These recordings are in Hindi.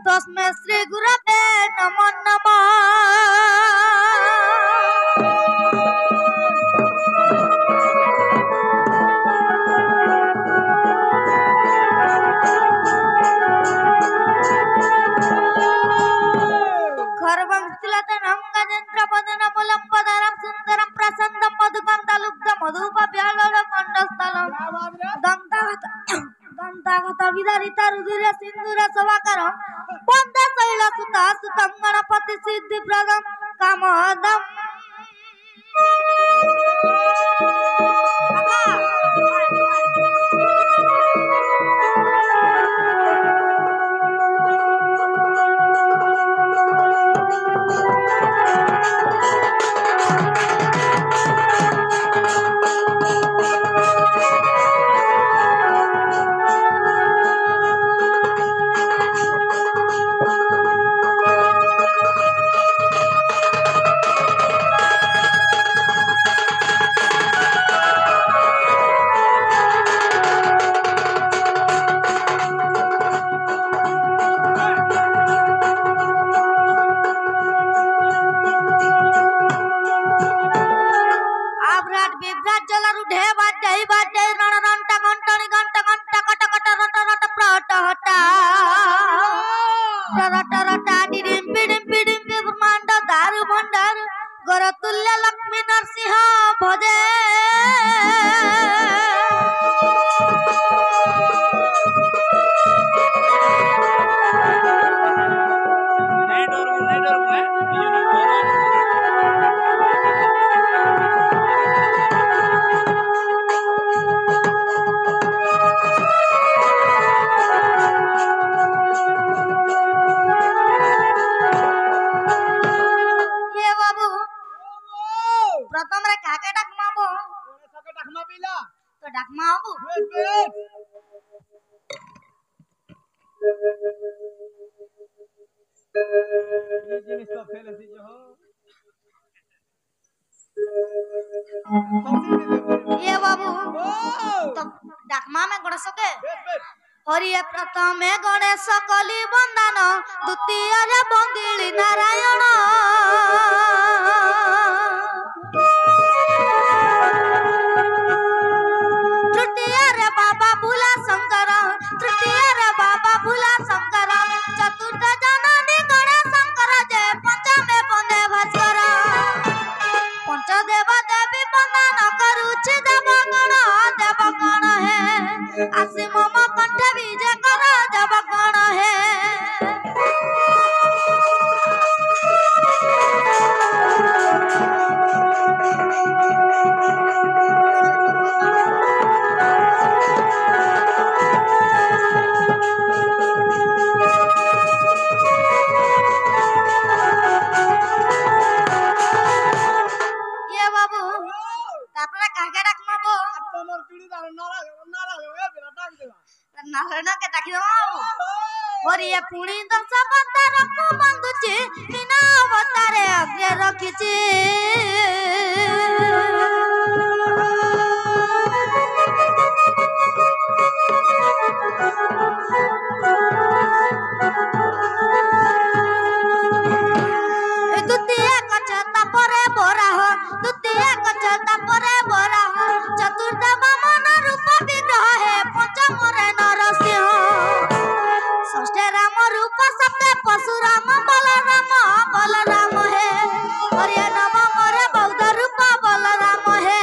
तस्मै श्री गुरवे नमो नमः। खरवं तिलतनं गजेन्द्रपदनमूलं पदरं सुन्दरं प्रसन्नं मधुगन्धलुब्धं मधुपव्यालोलकण्डस्थलं दन्तागतविदरिता रुधिर सिन्दूर शोभाकरं वन्दे शैलसुता सुतं गणपति सिद्धिप्रदं कामदम्। गरतुल्य लक्ष्मी नरसिंह भजे प्रथम रे काके डाकमाबो सके डाकमा पिला तो डाकमा आबो ये जिनिस तो फेल है जो ये बाबू तो डाकमा में गणेश के हरिये प्रथमे गणेश कली वंदन द्वितीय रे बंदिली नारायण तृतीय रे बाबा भूला शंकर तृतीय रे बाबा भूला शंकर चतुर्थ जननी गणेश शंकर जय पंचमे बंदे भास्कर पंचदेव देवी वंदन करुछि देवगण है आसी मम कंठ विजय कर देवगण है नारायण के डाकी दो हरिये पुणी दस अवतार को बंदुची बिना अवतारे अग्रे रखिची द्वितीय कचता परे बोराह द्वितीय कचता परे बोराह चतुर्थ वामन रूप विग्रह है पंचम रे नरसिंह षष्ठ राम रूप सप्त परशुराम बलराम है हरिये नवम रे बौद्ध रूप बलराम है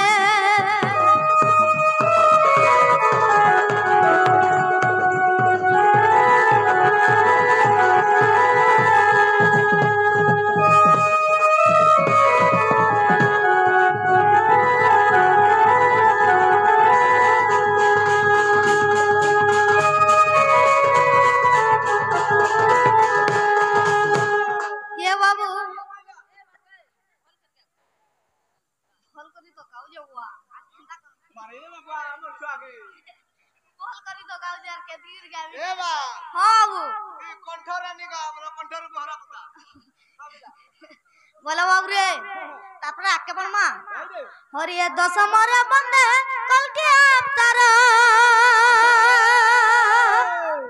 बोला बाबू रे तापरे आके बनमा हरिये दशम रे बंदे कल के अवतार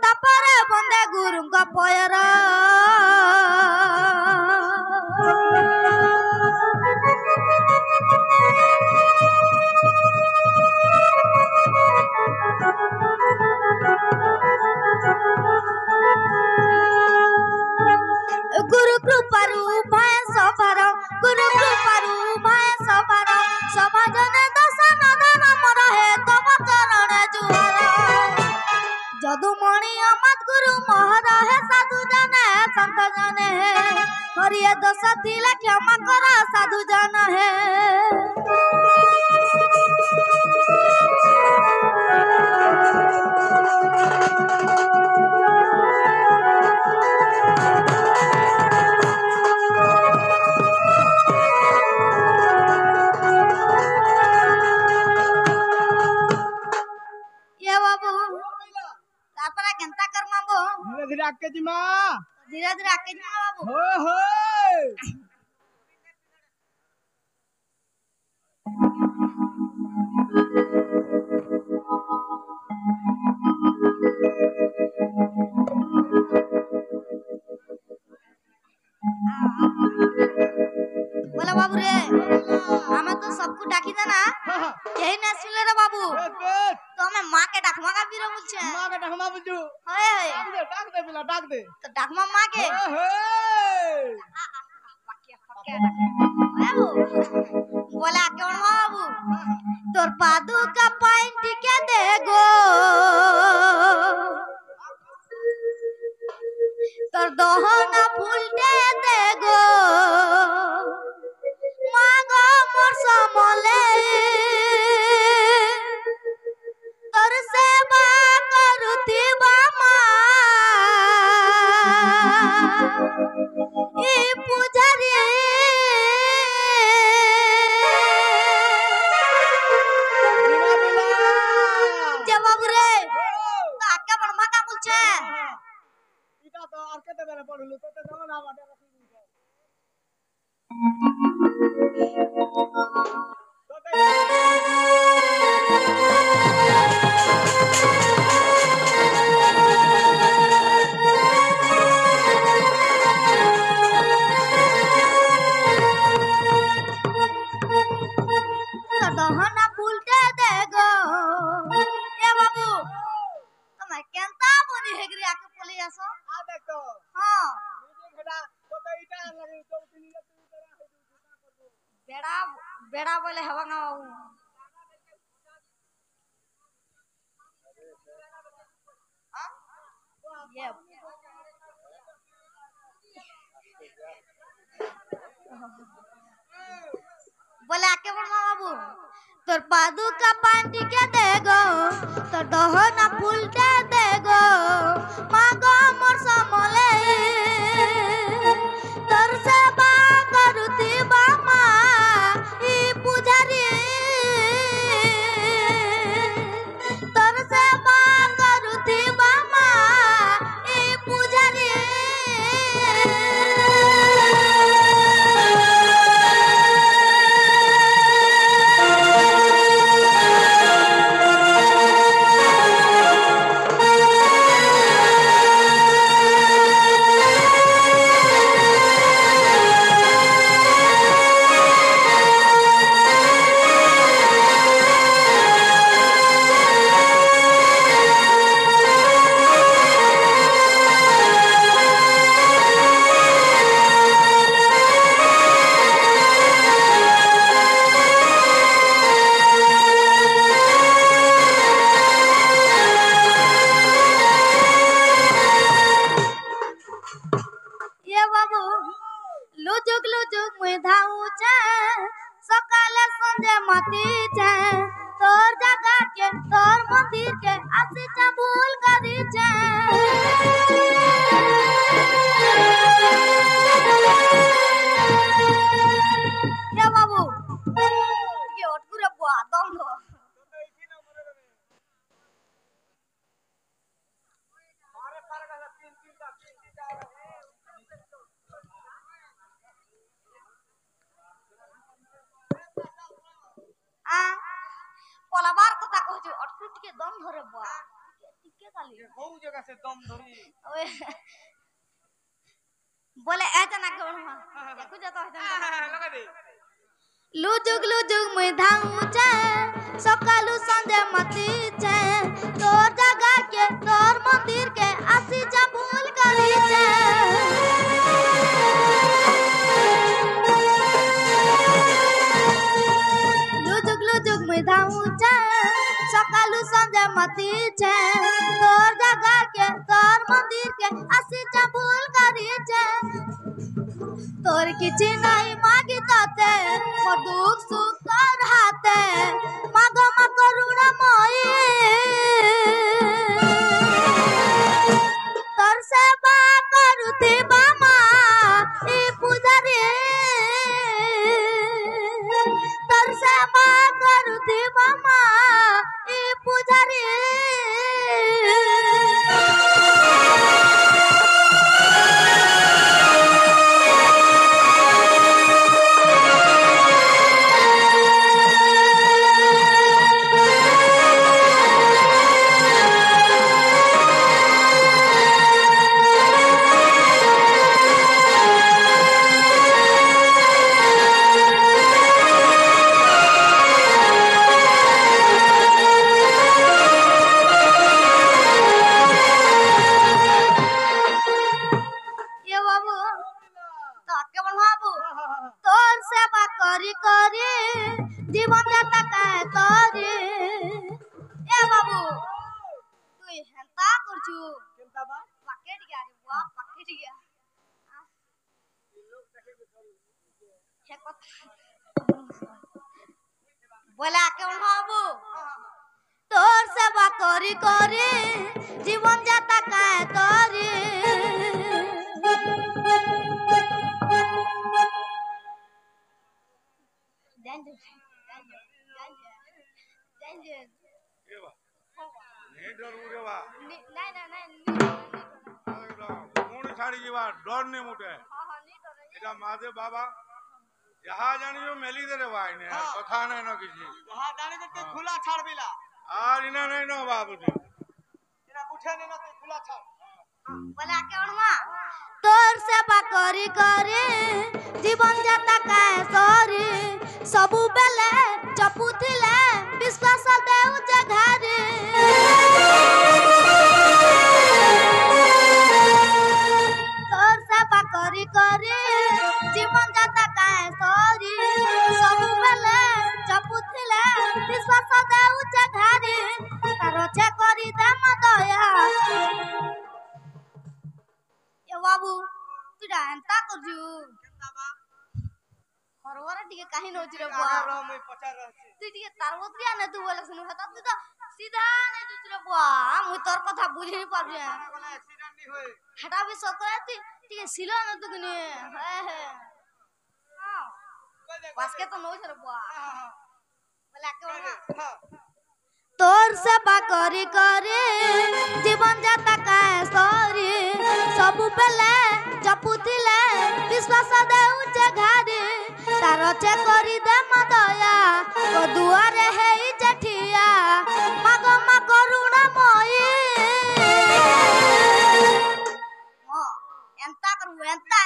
तापरे गुरु मोहर है साधु जाने संत जाने है और ये दोष दिल क्षमा करा साधु जाना है धीरे आके जी माँ धीरे धीरे आके जाओ बाबू हो बोला बाबू रे हमें तो सबको डाकी देना यही ना सुन रे बाबू तो हमें माँ के डाकमा का बीरो मुझे माँ के डाकमा बुझू होए डाक दे बिला डाक दे तो डाकमा माँ के बोला कौन बाबू तोर पादू का पॉइंट के देगो तोर दोहना फूलटे देगो मांगो मोर समले तोर सेवा करुती बामा ई पुजारी जवाब रे आके बड़मा का पूछे इटा तो आके ते मेरे पढ़लू तो ते दम ना बाटे दहना फूलटे देगो ए बाबू तुम्हें केंता बोली हेगरी आके बोली आसो आ देखो हां नीचे खड़ा तो इटा लगे तो तीन तू तरह है बेड़ा बेड़ा बोले हवा ना बाबू ये बोले आके बड़मा बाबू तोर पादू का पांटी के देगो तोर दहना फूलटे देगो मांगो मोर समले तोर सेवा करुती बामा ई पुजारी तोर सेवा करुती बामा ई पुजारी ये बाबू लुजुक मुई धाऊचे सकाले संजे माती छे तोर जगह के तोर मंदिर के आसी चा भूल करी छे ये बाबू ये ओटकुरे बुआ दम दो पलाबार কথা কইছো অটকুট के दम धरे बा टिके खाली बहु जगह से दम धरी ओए बोले ऐसा ना करो देखो जाता है लगा दे लुजुक मुई धाऊचे सकालू संजे मती छे तोर जगह के तोर मंदिर के आसी जा भूल करी छे लुजुक मुई धाऊचे सकालू संजे मती छे तोर जगह के तोर मंदिर के आसी जा भूल करी जे तोर किछि नहीं मागी ताते मो दुख सुख कर हाते मागो मा करुणा मोई तोर सेवा करुथिबा मा ई पूजारी तोर सेवा करुथिबा मा ई पूजारी जीवन जाता काय तोरी ए बाबू तू हेंता करछु केनता बा पकेट गया रे बुआ पकेट गया हे कथा बोला क्यों बाबू तोर सेवा करी करी जीवन जाता काय तोरी डरने मुटे एटा महादेव बाबा जहाँ जानियो मेली दे रे भाई ने कथा नहीं न किसी जहां जाने के खुला छाड़ बिला आर इना नहीं न बाबू जी इना उठे नहीं न ते खुला छाड़ बोला केवणमा तोर सेवा करी करी जीवन जाता काय सरी सबु बेले जपुथिले विश्वास देउ जे घारी तोर सेवा करी करी जीवन जाता काय सरी सबु बेले जपुथिले विश्वास देउ जे घारी तारो छे करी दे मदया ए बाबू तू डांता करजू केनता बा हरवरा टिके काहे नोच रे बुआ आगे रह मैं पचार रहছি तू टिके तारवत्रिया न तू बोले सुनु हता तू तो सीधा नहीं जुच रे बुआ मु तोर कथा बुझी नहीं पाबे बोला एक्सीडेंट नहीं होए हटा भी सकराती टिके सिलो न तू कने हे हे हां कोई देख पास के तो नोच रे बुआ हां बोला के हां तोर सेवा करी करी जीवन जाता काय सरी सबु बेले जपुथिले विश्वास देउ जे घारी तारो छे करी दे मदया को दुआरे हेई जेठिया मागो मा करुणा मोई ओ एंता करू एंता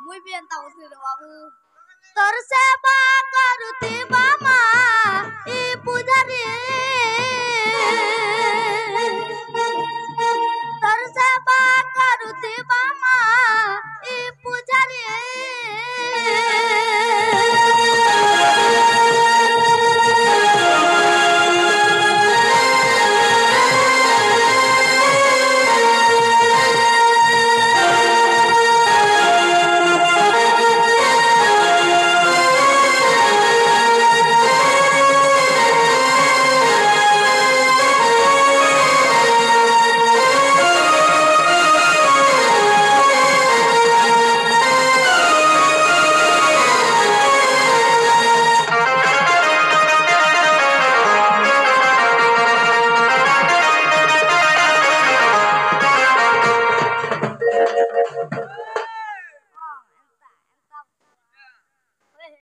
मुई भी एंता होसी रे बाबू तोर सेवा करुथिबा मा ई पूजारी